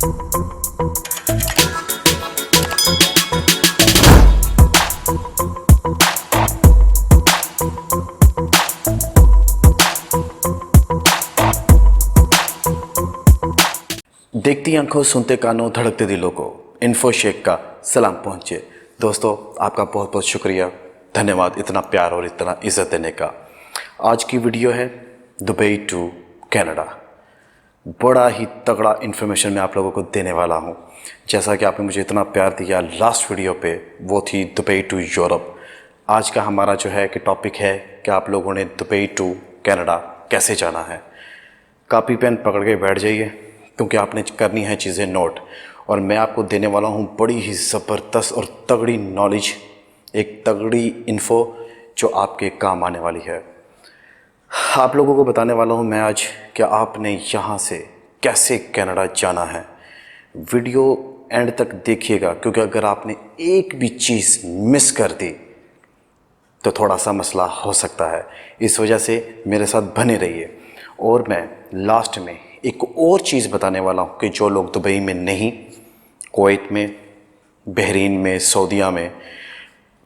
देखती आंखों, सुनते कानों, धड़कते दिलों को इन्फोशेक का सलाम पहुंचे। दोस्तों, आपका बहुत बहुत शुक्रिया, धन्यवाद इतना प्यार और इतना इज़्ज़त देने का। आज की वीडियो है दुबई टू कनाडा। बड़ा ही तगड़ा इन्फॉर्मेशन मैं आप लोगों को देने वाला हूं। जैसा कि आपने मुझे इतना प्यार दिया लास्ट वीडियो पे, वो थी दुबई टू यूरोप। आज का हमारा जो है कि टॉपिक है कि आप लोगों ने दुबई टू कनाडा कैसे जाना है। कॉपी पेन पकड़ के बैठ जाइए, क्योंकि आपने करनी है चीज़ें नोट। और मैं आपको देने वाला हूँ बड़ी ही ज़बरदस्त और तगड़ी नॉलेज, एक तगड़ी इन्फो जो आपके काम आने वाली है। आप लोगों को बताने वाला हूँ मैं आज कि आपने यहाँ से कैसे कनाडा जाना है। वीडियो एंड तक देखिएगा, क्योंकि अगर आपने एक भी चीज़ मिस कर दी तो थोड़ा सा मसला हो सकता है। इस वजह से मेरे साथ बने रहिए। और मैं लास्ट में एक और चीज़ बताने वाला हूँ कि जो लोग दुबई में नहीं, कुवैत में, बहरीन में, सऊदीया में,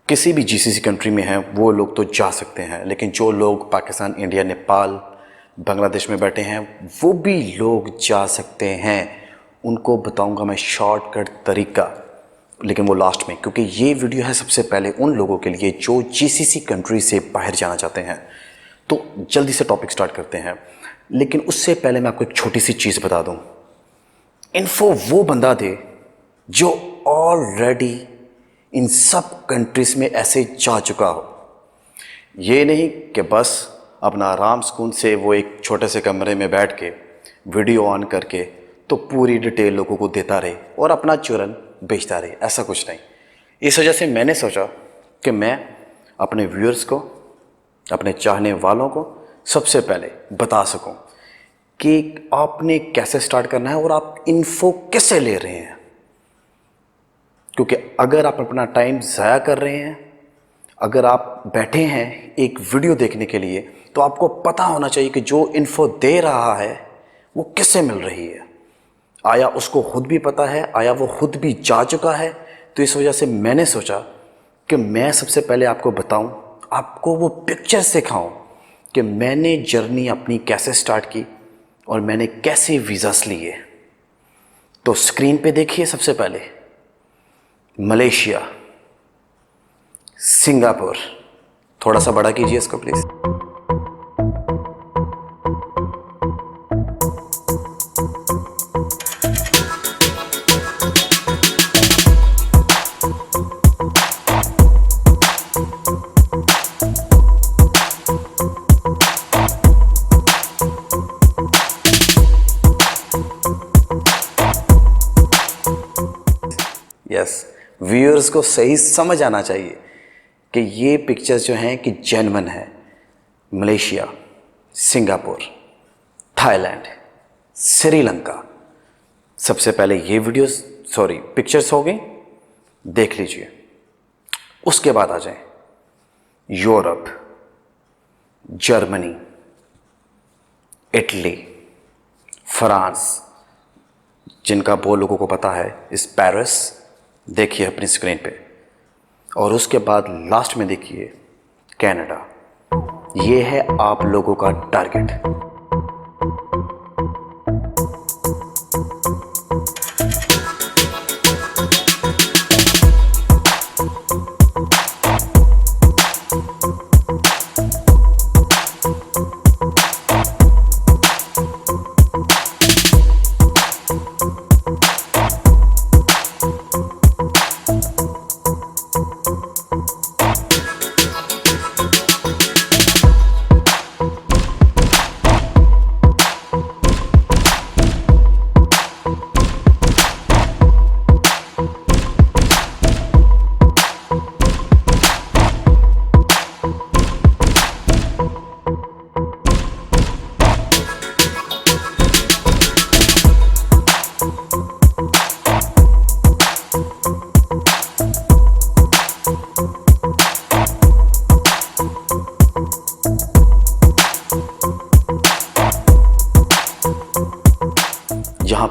किसी भी जीसीसी कंट्री में हैं, वो लोग तो जा सकते हैं। लेकिन जो लोग पाकिस्तान, इंडिया, नेपाल, बांग्लादेश में बैठे हैं, वो भी लोग जा सकते हैं। उनको बताऊंगा मैं शॉर्टकट तरीका, लेकिन वो लास्ट में, क्योंकि ये वीडियो है सबसे पहले उन लोगों के लिए जो जीसीसी कंट्री से बाहर जाना चाहते हैं। तो जल्दी से टॉपिक स्टार्ट करते हैं। लेकिन उससे पहले मैं आपको एक छोटी सी चीज़ बता दूं। इन्फो वो बंदा दे जो ऑलरेडी इन सब कंट्रीज में ऐसे जा चुका हो। ये नहीं कि बस अपना आराम सुकून से वो एक छोटे से कमरे में बैठ के वीडियो ऑन करके तो पूरी डिटेल लोगों को देता रहे और अपना चुरन बेचता रहे। ऐसा कुछ नहीं। इस वजह से मैंने सोचा कि मैं अपने व्यूअर्स को, अपने चाहने वालों को सबसे पहले बता सकूं कि आपने कैसे स्टार्ट करना है और आप इन्फो कैसे ले रहे हैं। क्योंकि अगर आप अपना टाइम ज़ाया कर रहे हैं, अगर आप बैठे हैं एक वीडियो देखने के लिए, तो आपको पता होना चाहिए कि जो इन्फो दे रहा है वो किससे मिल रही है। आया उसको खुद भी पता है, आया वो खुद भी जा चुका है। तो इस वजह से मैंने सोचा कि मैं सबसे पहले आपको बताऊं, आपको वो पिक्चर सिखाऊं कि मैंने जर्नी अपनी कैसे स्टार्ट की और मैंने कैसे वीज़ास लिए। तो स्क्रीन पे देखिए सबसे पहले मलेशिया, सिंगापुर। थोड़ा सा बड़ा कीजिए इसको प्लीज़। यस, व्यूअर्स को सही समझ आना चाहिए कि ये पिक्चर्स जो हैं कि जेन्युइन है। Malaysia, Singapore, Thailand, Sri Lanka. सबसे पहले ये वीडियोस पिक्चर्स हो गई, देख लीजिए। उसके बाद आ जाए यूरोप, जर्मनी, इटली, फ्रांस, जिनका बहुत लोगों को पता है इस पेरिस, देखिए अपनी स्क्रीन पे। और उसके बाद लास्ट में देखिए कनाडा। ये है आप लोगों का टारगेट।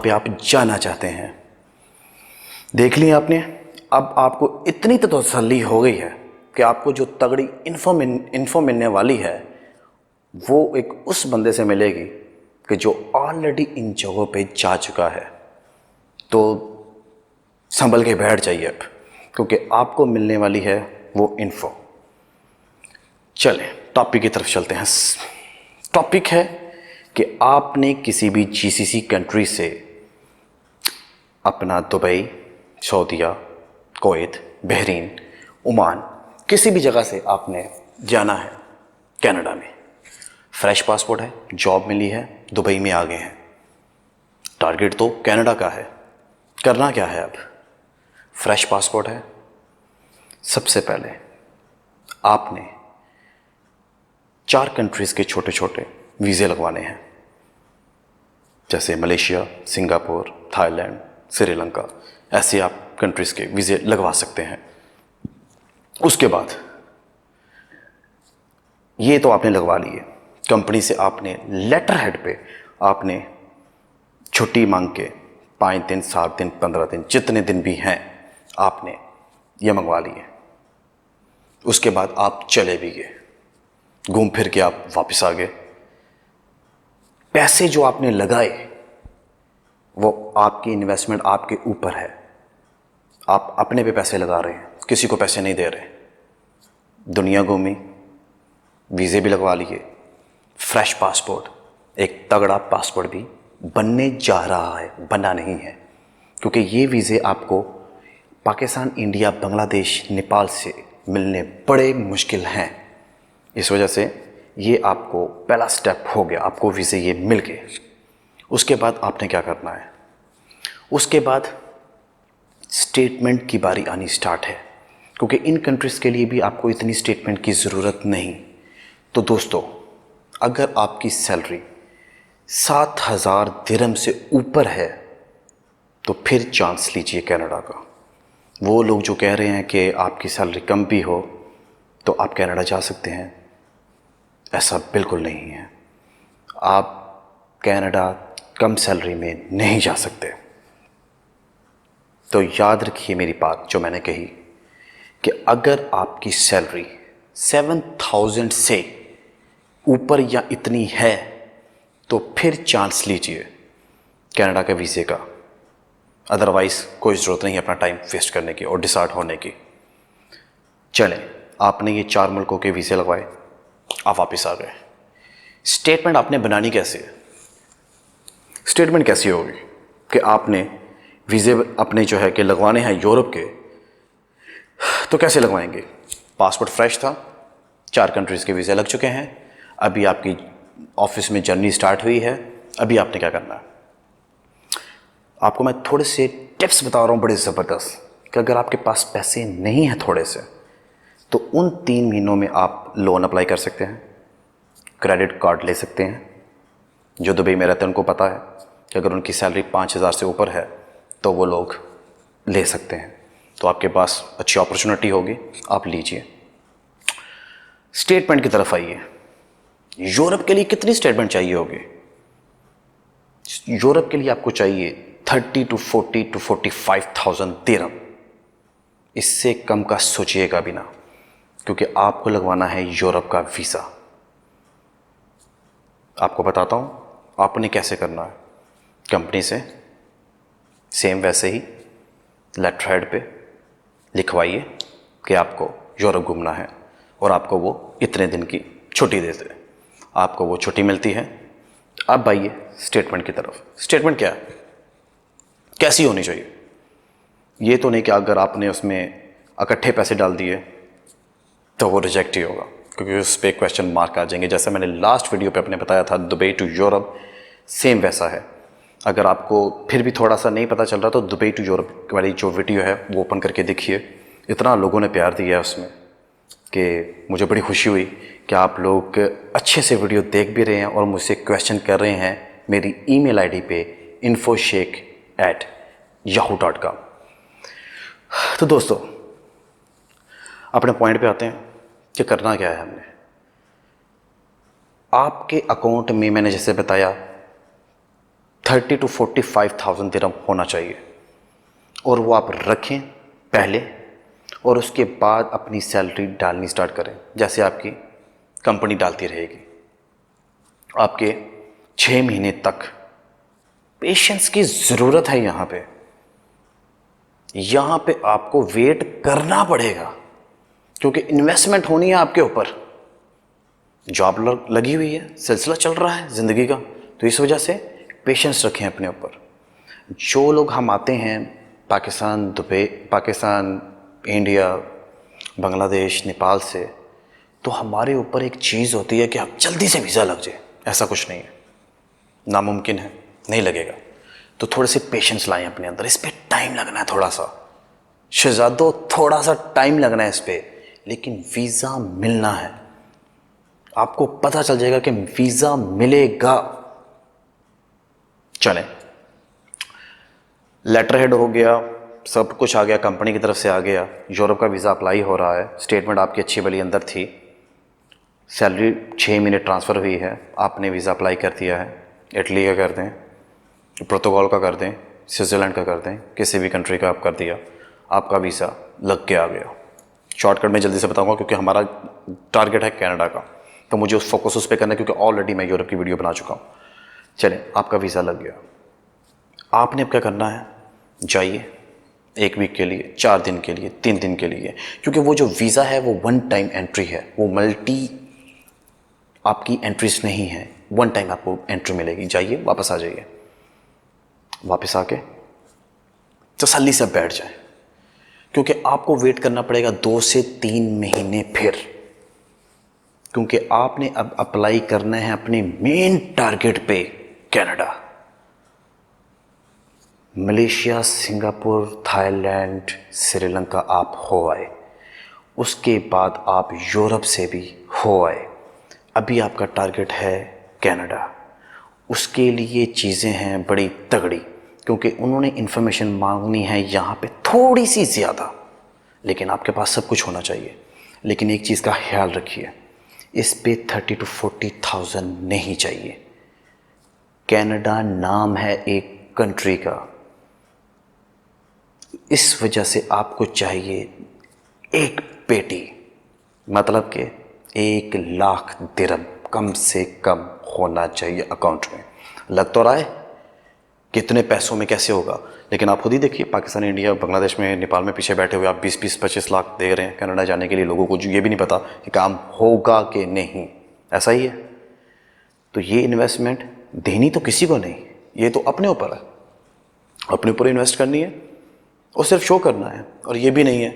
पे आप जाना चाहते हैं। देख लिया आपने। अब आपको इतनी तो तसल्ली हो गई है कि आपको जो तगड़ी इन्फो मिलने वाली है वो एक उस बंदे से मिलेगी कि जो ऑलरेडी इन जगहों पे जा चुका है। तो संभल के बैठ जाइए अब, क्योंकि आपको मिलने वाली है वो इन्फो। चलें टॉपिक की तरफ चलते हैं। टॉपिक है कि आपने किसी भी जीसीसी कंट्री से अपना दुबई, सऊदीया, कुवैत, बहरीन, ओमान, किसी भी जगह से आपने जाना है कनाडा में। फ्रेश पासपोर्ट है, जॉब मिली है, दुबई में आ गए हैं, टारगेट तो कनाडा का है। करना क्या है अब? फ्रेश पासपोर्ट है। सबसे पहले आपने 4 कंट्रीज़ के छोटे छोटे वीज़े लगवाने हैं, जैसे मलेशिया, सिंगापुर, थाईलैंड, श्रीलंका। ऐसे आप कंट्रीज़ के वीज़े लगवा सकते हैं। उसके बाद ये तो आपने लगवा लिए। कंपनी से आपने लेटर हेड पे आपने छुट्टी मांग के 5 दिन, 7 दिन, 15 दिन, जितने दिन भी हैं आपने ये मंगवा लिए। उसके बाद आप चले भी गए, घूम फिर के आप वापस आ गए। पैसे जो आपने लगाए वो आपकी इन्वेस्टमेंट आपके ऊपर है। आप अपने पे पैसे लगा रहे हैं, किसी को पैसे नहीं दे रहे। दुनिया घूमी, वीज़े भी लगवा लिए, फ्रेश पासपोर्ट, एक तगड़ा पासपोर्ट भी बनने जा रहा है, बना नहीं है, क्योंकि ये वीज़े आपको पाकिस्तान, इंडिया, बांग्लादेश, नेपाल से मिलने बड़े मुश्किल हैं। इस वजह से ये आपको पहला स्टेप हो गया, आपको वीज़े ये मिल गए। उसके बाद आपने क्या करना है? उसके बाद स्टेटमेंट की बारी आनी स्टार्ट है, क्योंकि इन कंट्रीज़ के लिए भी आपको इतनी स्टेटमेंट की ज़रूरत नहीं। तो दोस्तों, अगर आपकी सैलरी 7,000 दिरहम से ऊपर है तो फिर चांस लीजिए कनाडा का। वो लोग जो कह रहे हैं कि आपकी सैलरी कम भी हो तो आप कनाडा जा सकते हैं, ऐसा बिल्कुल नहीं है। आप कनाडा कम सैलरी में नहीं जा सकते। तो याद रखिए मेरी बात जो मैंने कही कि अगर आपकी सैलरी 7,000 से ऊपर या इतनी है तो फिर चांस लीजिए कनाडा के वीज़े का। अदरवाइज़ कोई ज़रूरत नहीं है अपना टाइम वेस्ट करने की और डिसार्ट होने की। चलें, आपने ये 4 मुल्कों के वीज़े लगवाए, आप वापस आ गए। स्टेटमेंट आपने बनानी कैसे है? स्टेटमेंट कैसी होगी कि आपने वीज़े अपने जो है कि लगवाने हैं यूरोप के, तो कैसे लगवाएंगे? पासपोर्ट फ्रेश था, 4 कंट्रीज़ के वीज़े लग चुके हैं, अभी आपकी ऑफिस में जर्नी स्टार्ट हुई है। अभी आपने क्या करना है? आपको मैं थोड़े से टिप्स बता रहा हूँ बड़े ज़बरदस्त, कि अगर आपके पास पैसे नहीं हैं थोड़े से, तो उन 3 महीनों में आप लोन अप्लाई कर सकते हैं, क्रेडिट कार्ड ले सकते हैं। जो दुबई में रहते हैं उनको पता है कि अगर उनकी सैलरी 5,000 से ऊपर है तो वो लोग ले सकते हैं। तो आपके पास अच्छी अपॉर्चुनिटी होगी, आप लीजिए। स्टेटमेंट की तरफ आइए। यूरोप के लिए कितनी स्टेटमेंट चाहिए होगी? यूरोप के लिए आपको चाहिए 30 to 40 to 45,000 दिरहम। इससे कम का सोचिएगा भी ना, क्योंकि आपको लगवाना है यूरोप का वीज़ा। आपको बताता हूँ आपने कैसे करना है। कंपनी से सेम वैसे ही लेटर हेड पे लिखवाइए कि आपको यूरोप घूमना है और आपको वो इतने दिन की छुट्टी देते हैं। आपको वो छुट्टी मिलती है। अब आइए स्टेटमेंट की तरफ। स्टेटमेंट क्या है, कैसी होनी चाहिए? ये तो नहीं कि अगर आपने उसमें इकट्ठे पैसे डाल दिए तो वो रिजेक्ट ही होगा, क्योंकि उस पर क्वेश्चन मार्क आ जाएंगे। जैसे मैंने लास्ट वीडियो पे अपने बताया था दुबई टू यूरोप, सेम वैसा है। अगर आपको फिर भी थोड़ा सा नहीं पता चल रहा तो दुबई टू यूरोप वाली जो वीडियो है वो ओपन करके देखिए। इतना लोगों ने प्यार दिया है उसमें कि मुझे बड़ी खुशी हुई कि आप लोग अच्छे से वीडियो देख भी रहे हैं और मुझसे क्वेश्चन कर रहे हैं मेरी ईमेल आईडी पे infosheikh@yahoo.com। तो दोस्तों, अपने पॉइंट पे आते हैं कि करना क्या है हमने। आपके अकाउंट में मैंने जैसे बताया 30,000 to 45,000 दिरहम होना चाहिए, और वो आप रखें पहले, और उसके बाद अपनी सैलरी डालनी स्टार्ट करें जैसे आपकी कंपनी डालती रहेगी। आपके 6 महीने तक पेशेंस की ज़रूरत है। यहाँ पे आपको वेट करना पड़ेगा, क्योंकि इन्वेस्टमेंट होनी है आपके ऊपर। जॉब लगी हुई है, सिलसिला चल रहा है ज़िंदगी का, तो इस वजह से पेशेंस रखें अपने ऊपर। जो लोग हम आते हैं पाकिस्तान, दुबई, पाकिस्तान, इंडिया, बांग्लादेश, नेपाल से, तो हमारे ऊपर एक चीज़ होती है कि आप जल्दी से वीज़ा लग जाए। ऐसा कुछ नहीं है, नामुमकिन है, नहीं लगेगा। तो थोड़े से पेशेंस लाएं अपने अंदर। इस पर टाइम लगना है थोड़ा सा, शहजादों, थोड़ा सा टाइम लगना है इस पर, लेकिन वीज़ा मिलना है। आपको पता चल जाएगा कि वीज़ा मिलेगा। चलें, लेटर हेड हो गया, सब कुछ आ गया, कंपनी की तरफ से आ गया, यूरोप का वीज़ा अप्लाई हो रहा है, स्टेटमेंट आपकी अच्छी भली अंदर थी, सैलरी 6 महीने ट्रांसफ़र हुई है, आपने वीज़ा अप्लाई कर दिया है। इटली का कर दें, पुर्तगाल का कर दें, स्विट्ज़रलैंड का कर दें, किसी भी कंट्री का आप कर दिया, आपका वीज़ा लग के आ गया। शॉर्टकट में जल्दी से बताऊंगा क्योंकि हमारा टारगेट है कनाडा का, तो मुझे उस फोकस उस पर करना है, क्योंकि ऑलरेडी मैं यूरोप की वीडियो बना चुका हूँ। चलें, आपका वीज़ा लग गया। आपने अब क्या करना है, जाइए 1 वीक के लिए, 4 दिन के लिए, 3 दिन के लिए, क्योंकि वो जो वीज़ा है वो 1 टाइम एंट्री है, वो मल्टी आपकी एंट्रीज नहीं है, 1 टाइम आपको एंट्री मिलेगी। जाइए, वापस आ जाइए, वापस आके तसल्ली से बैठ जाए, क्योंकि आपको वेट करना पड़ेगा 2 से 3 महीने फिर, क्योंकि आपने अब अप्लाई करना है अपने मेन टारगेट पे, Canada. Malaysia, Singapore, Thailand, Sri Lanka आप हो आए, उसके बाद आप यूरोप से भी हो आए, अभी आपका टारगेट है कनाडा। उसके लिए चीज़ें हैं बड़ी तगड़ी, क्योंकि उन्होंने इन्फॉर्मेशन मांगनी है यहाँ पे थोड़ी सी ज़्यादा, लेकिन आपके पास सब कुछ होना चाहिए। लेकिन एक चीज़ का ख्याल रखिए, इस पे 30 to 40,000 नहीं चाहिए। कनाडा नाम है एक कंट्री का, इस वजह से आपको चाहिए एक पेटी, मतलब कि 1 लाख दिरहम कम से कम होना चाहिए अकाउंट में। लग तो रहा है कितने पैसों में कैसे होगा, लेकिन आप खुद ही देखिए, पाकिस्तान, इंडिया, बांग्लादेश में, नेपाल में पीछे बैठे हुए आप 20-25 लाख दे रहे हैं कनाडा जाने के लिए लोगों को, जो ये भी नहीं पता कि काम होगा कि नहीं। ऐसा ही है। तो ये इन्वेस्टमेंट देनी तो किसी को नहीं, ये तो अपने ऊपर है, अपने ऊपर इन्वेस्ट करनी है और सिर्फ शो करना है। और ये भी नहीं है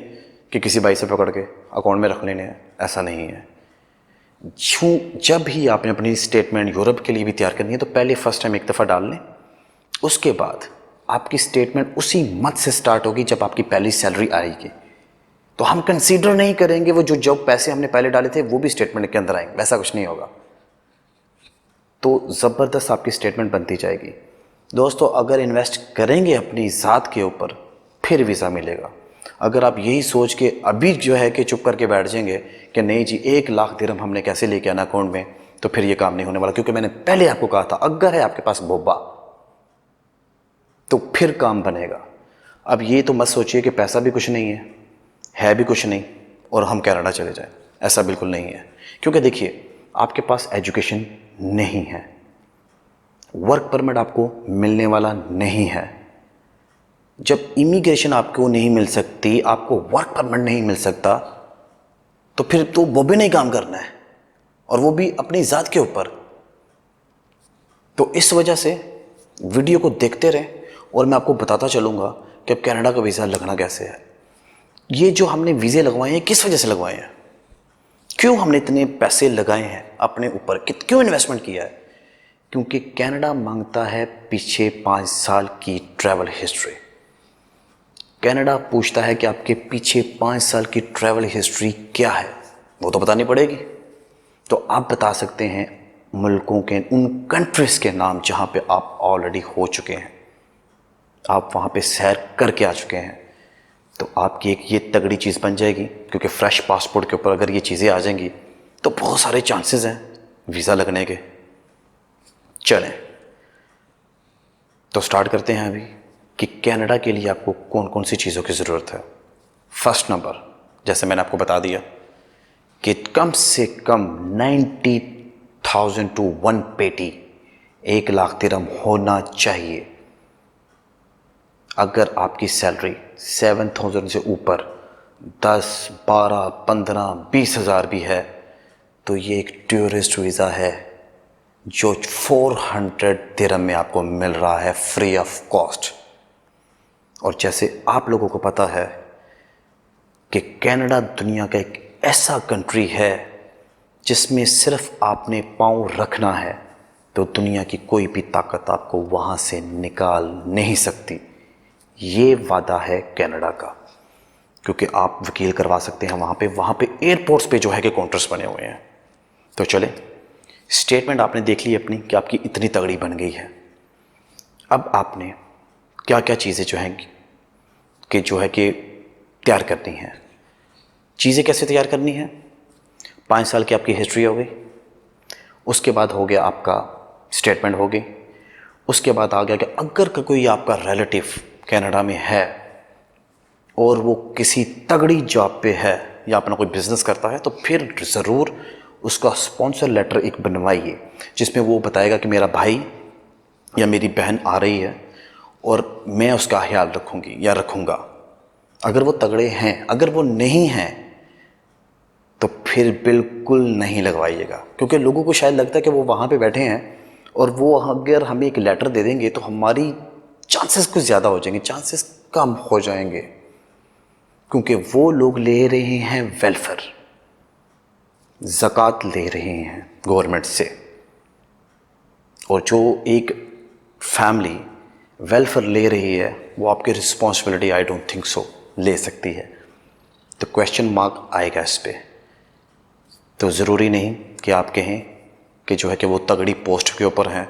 कि किसी भाई से पकड़ के अकाउंट में रख लेने हैं, ऐसा नहीं है। जब ही आपने अपनी स्टेटमेंट यूरोप के लिए भी तैयार करनी है, तो पहले फर्स्ट टाइम एक दफ़ा डाल लें, उसके बाद आपकी स्टेटमेंट उसी मंथ से स्टार्ट होगी जब आपकी पहली सैलरी आएगी। तो हम कंसीडर नहीं करेंगे वो जो पैसे हमने पहले डाले थे वो भी स्टेटमेंट के अंदर आएंगे, वैसा कुछ नहीं होगा। तो ज़बरदस्त आपकी स्टेटमेंट बनती जाएगी। दोस्तों, अगर इन्वेस्ट करेंगे अपनी ज़ात के ऊपर, फिर वीज़ा मिलेगा। अगर आप यही सोच के अभी जो है कि चुप करके बैठ जाएंगे कि नहीं जी 1 लाख दिरहम हमने कैसे लेके आना अकाउंट में, तो फिर ये काम नहीं होने वाला। क्योंकि मैंने पहले आपको कहा था, अगर है आपके पास बोबा तो फिर काम बनेगा। अब ये तो मत सोचिए कि पैसा भी कुछ नहीं है भी कुछ नहीं और हम कनाडा चले जाएं, ऐसा बिल्कुल नहीं है। क्योंकि देखिए, आपके पास एजुकेशन नहीं है, वर्क परमिट आपको मिलने वाला नहीं है। जब इमिग्रेशन आपको नहीं मिल सकती, आपको वर्क परमिट नहीं मिल सकता, तो फिर तो वो भी नहीं काम करना है, और वो भी अपनी ज़ात के ऊपर। तो इस वजह से वीडियो को देखते रहें और मैं आपको बताता चलूँगा कि अब कनाडा का वीज़ा लगना कैसे है। ये जो हमने वीज़े लगवाए हैं, किस वजह से लगवाए हैं, क्यों हमने इतने पैसे लगाए हैं अपने ऊपर, क्यों इन्वेस्टमेंट किया है? क्योंकि कनाडा मांगता है पीछे 5 साल की ट्रैवल हिस्ट्री। कनाडा पूछता है कि आपके पीछे 5 साल की ट्रैवल हिस्ट्री क्या है, वो तो बतानी पड़ेगी। तो आप बता सकते हैं मुल्कों के, उन कंट्रीज़ के नाम जहाँ पे आप ऑलरेडी हो चुके हैं, आप वहाँ पे सैर करके आ चुके हैं। तो आपकी एक ये तगड़ी चीज़ बन जाएगी, क्योंकि फ्रेश पासपोर्ट के ऊपर अगर ये चीज़ें आ जाएंगी तो बहुत सारे चांसेस हैं वीज़ा लगने के। चलें, तो स्टार्ट करते हैं अभी कि कनाडा के लिए आपको कौन कौन सी चीज़ों की ज़रूरत है। फर्स्ट नंबर, जैसे मैंने आपको बता दिया कि कम से कम 90,000 टू 1 पेटी 1 लाख दिरहम होना चाहिए। अगर आपकी सैलरी 7,000 से ऊपर 10, 12, 15, 20,000 भी है तो ये एक टूरिस्ट वीज़ा है जो 400 दिरहम में आपको मिल रहा है फ्री ऑफ कॉस्ट। और जैसे आप लोगों को पता है कि कनाडा दुनिया का एक ऐसा कंट्री है जिसमें सिर्फ आपने पाँव रखना है तो दुनिया की कोई भी ताकत आपको वहाँ से निकाल नहीं सकती। ये वादा है कनाडा का, क्योंकि आप वकील करवा सकते हैं वहाँ पे एयरपोर्ट्स पे जो है कि काउंटर्स बने हुए हैं। तो चले, स्टेटमेंट आपने देख ली अपनी कि आपकी इतनी तगड़ी बन गई है। अब आपने क्या क्या चीज़ें जो हैं कि तैयार करनी है। चीज़ें कैसे तैयार करनी है? 5 साल की आपकी हिस्ट्री हो गई, उसके बाद हो गया आपका स्टेटमेंट हो गई, उसके बाद आ गया कि अगर कोई आपका रिलेटिव कनाडा में है और वो किसी तगड़ी जॉब पे है या अपना कोई बिज़नेस करता है तो फिर ज़रूर उसका स्पॉन्सर लेटर एक बनवाइए जिसमें वो बताएगा कि मेरा भाई या मेरी बहन आ रही है और मैं उसका ख्याल रखूँगी या रखूँगा। अगर वो तगड़े हैं, अगर वो नहीं हैं तो फिर बिल्कुल नहीं लगवाइएगा, क्योंकि लोगों को शायद लगता है कि वो वहाँ पे बैठे हैं और वो अगर हमें एक लेटर दे देंगे तो हमारी चांसेस कुछ ज़्यादा हो जाएंगे, चांसेस कम हो जाएंगे, क्योंकि वो लोग ले रहे हैं वेलफेयर, ज़कात ले रहे हैं गवर्नमेंट से। और जो एक फैमिली वेलफेयर ले रही है वो आपकी responsibility I don't think so ले सकती है। तो क्वेश्चन मार्क आएगा इस पर। तो ज़रूरी नहीं कि आप कहें कि जो है कि वो तगड़ी पोस्ट के ऊपर हैं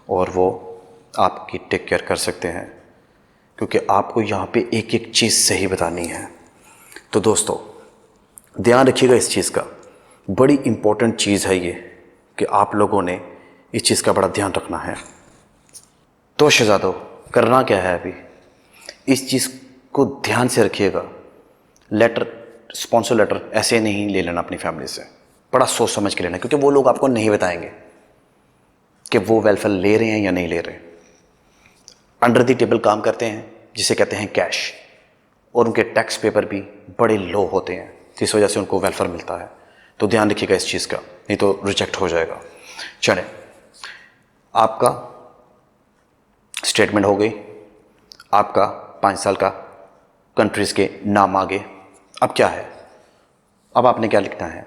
और वो आपकी टेक केयर कर सकते हैं, क्योंकि आपको यहाँ पे एक एक चीज़ सही बतानी है। तो दोस्तों ध्यान रखिएगा इस चीज़ का, बड़ी इम्पोर्टेंट चीज़ है ये कि आप लोगों ने इस चीज़ का बड़ा ध्यान रखना है। तो शहजादों करना क्या है अभी, इस चीज़ को ध्यान से रखिएगा। लेटर, स्पॉन्सर लेटर ऐसे नहीं ले लेना अपनी फैमिली से, बड़ा सोच समझ के लेना, क्योंकि वो लोग आपको नहीं बताएंगे कि वो वेलफेयर ले रहे हैं या नहीं ले रहे। अंडर द टेबल काम करते हैं जिसे कहते हैं कैश, और उनके टैक्स पेपर भी बड़े लो होते हैं जिस वजह से उनको वेलफेयर मिलता है। तो ध्यान रखिएगा इस चीज़ का, नहीं तो रिजेक्ट हो जाएगा। चलें, आपका स्टेटमेंट हो गई, आपका 5 साल का कंट्रीज़ के नाम आ गए। अब क्या है, अब आपने क्या लिखना है?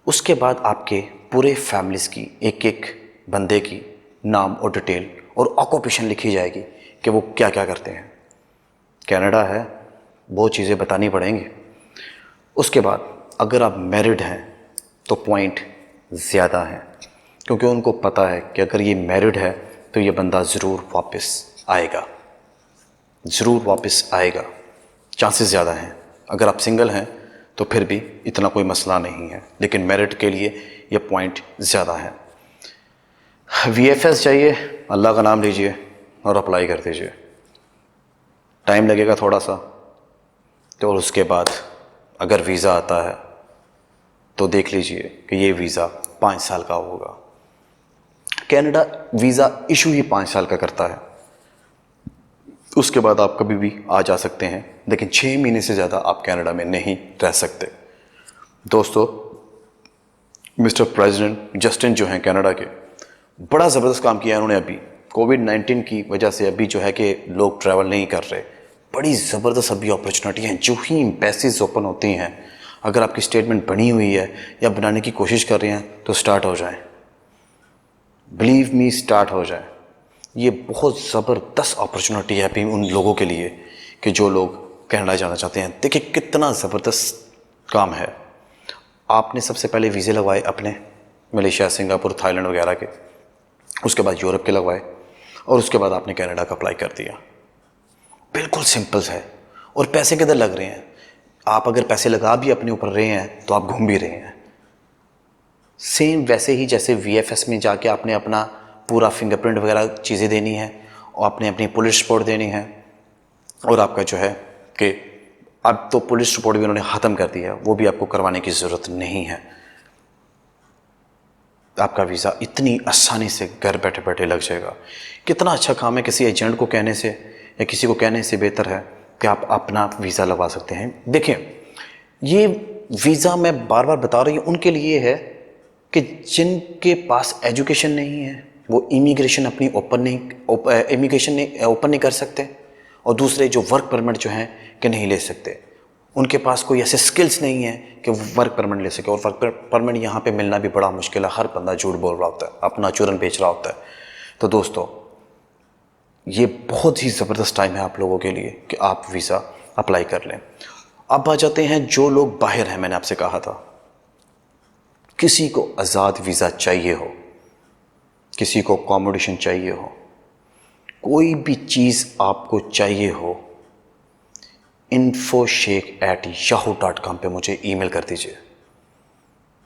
उसके बाद आपके पूरे फैमिलीज़ की एक एक बंदे की नाम और डिटेल और ऑक्यूपेशन लिखी जाएगी कि वो क्या क्या करते हैं। कनाडा है, वो चीज़ें बतानी पड़ेंगी। उसके बाद अगर आप मैरिड हैं तो पॉइंट ज़्यादा हैं, क्योंकि उनको पता है कि अगर ये मैरिड है तो ये बंदा ज़रूर वापस आएगा, ज़रूर वापस आएगा, चांसेस ज़्यादा हैं। अगर आप सिंगल हैं तो फिर भी इतना कोई मसला नहीं है, लेकिन मैरिड के लिए ये पॉइंट ज़्यादा है। VFS चाहिए, अल्लाह का नाम लीजिए और अप्लाई कर दीजिए। टाइम लगेगा थोड़ा सा, तो और उसके बाद अगर वीज़ा आता है तो देख लीजिए कि ये वीज़ा 5 साल का होगा। कनाडा वीज़ा इशू ही 5 साल का करता है, उसके बाद आप कभी भी आ जा सकते हैं, लेकिन 6 महीने से ज़्यादा आप कनाडा में नहीं रह सकते। दोस्तों, मिस्टर प्रेसिडेंट जस्टिन जो हैं कनाडा के, बड़ा ज़बरदस्त काम किया उन्होंने। अभी कोविड-19 की वजह से अभी जो है कि लोग ट्रैवल नहीं कर रहे, बड़ी ज़बरदस्त अभी अपॉर्चुनिटी हैं। जो ही एम्बेसीज ओपन होती हैं, अगर आपकी स्टेटमेंट बनी हुई है या बनाने की कोशिश कर रहे हैं तो स्टार्ट हो जाएं, बिलीव मी, स्टार्ट हो जाए। ये बहुत ज़बरदस्त अपॉर्चुनिटी है अभी उन लोगों के लिए कि जो लोग कनाडा जाना चाहते हैं। देखिए कितना ज़बरदस्त काम है। आपने सबसे पहले वीज़े लगवाए अपने मलेशिया, सिंगापुर, थाईलैंड वगैरह के, उसके बाद यूरोप के लगवाए और उसके बाद आपने कनाडा का अप्लाई कर दिया। बिल्कुल सिंपल है। और पैसे किधर लग रहे हैं? आप अगर पैसे लगा भी अपने ऊपर रहे हैं तो आप घूम भी रहे हैं। सेम वैसे ही जैसे VFS में जाके आपने अपना पूरा फिंगरप्रिंट वगैरह चीज़ें देनी है और आपने अपनी पुलिस रिपोर्ट देनी है, और आपका जो है कि अब तो पुलिस रिपोर्ट भी उन्होंने ख़त्म कर दिया है, वो भी आपको करवाने की ज़रूरत नहीं है। आपका वीज़ा इतनी आसानी से घर बैठे बैठे लग जाएगा। कितना अच्छा काम है, किसी एजेंट को कहने से या किसी को कहने से बेहतर है कि आप अपना वीज़ा लगवा सकते हैं। देखिए, ये वीज़ा मैं बार बार बता रही हूँ उनके लिए है कि जिनके पास एजुकेशन नहीं है, वो इमिग्रेशन अपनी ओपन नहीं कर सकते, और दूसरे जो वर्क परमिट जो हैं कि नहीं ले सकते, उनके पास कोई ऐसे स्किल्स नहीं है कि वो वर्क परमिट ले सके। और वर्क परमिट यहाँ पे मिलना भी बड़ा मुश्किल है, हर बंदा झूठ बोल रहा होता है, अपना चूरन बेच रहा होता है। तो दोस्तों, ये बहुत ही ज़बरदस्त टाइम है आप लोगों के लिए कि आप वीज़ा अप्लाई कर लें। अब आ जाते हैं जो लोग बाहर हैं। मैंने आपसे कहा था, किसी को आज़ाद वीज़ा चाहिए हो, किसी को अकोमोडेशन चाहिए हो, कोई भी चीज़ आपको चाहिए हो, infosheikh@yahoo.com पे मुझे ईमेल कर दीजिए।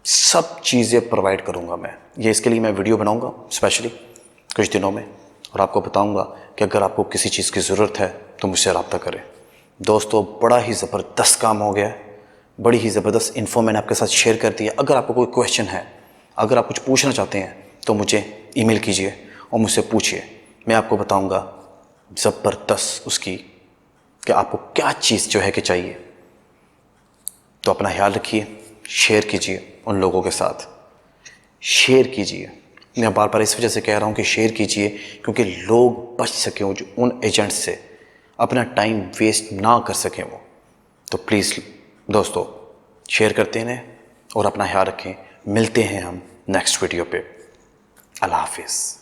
सब चीज़ें प्रोवाइड करूँगा मैं। ये इसके लिए मैं वीडियो बनाऊँगा स्पेशली कुछ दिनों में, और आपको बताऊँगा कि अगर आपको किसी चीज़ की ज़रूरत है तो मुझसे रब्ता करें। दोस्तों, बड़ा ही ज़बरदस्त काम हो गया है, बड़ी ही ज़बरदस्त इन्फो मैंने आपके साथ शेयर कर दिया। अगर आपको कोई क्वेश्चन है, अगर आप कुछ पूछना चाहते हैं तो मुझे ईमेल कीजिए और मुझसे पूछिए। मैं आपको बताऊँगा ज़बरदस्त उसकी कि आपको क्या चीज़ जो है कि चाहिए। तो अपना ख्याल रखिए, शेयर कीजिए उन लोगों के साथ, शेयर कीजिए। मैं बार बार इस वजह से कह रहा हूँ कि शेयर कीजिए क्योंकि लोग बच सकें उन एजेंट्स से, अपना टाइम वेस्ट ना कर सकें वो। तो प्लीज़ दोस्तों, शेयर करते रहें और अपना ख्याल रखें। मिलते हैं हम नेक्स्ट वीडियो पे। अल्लाह हाफिज़।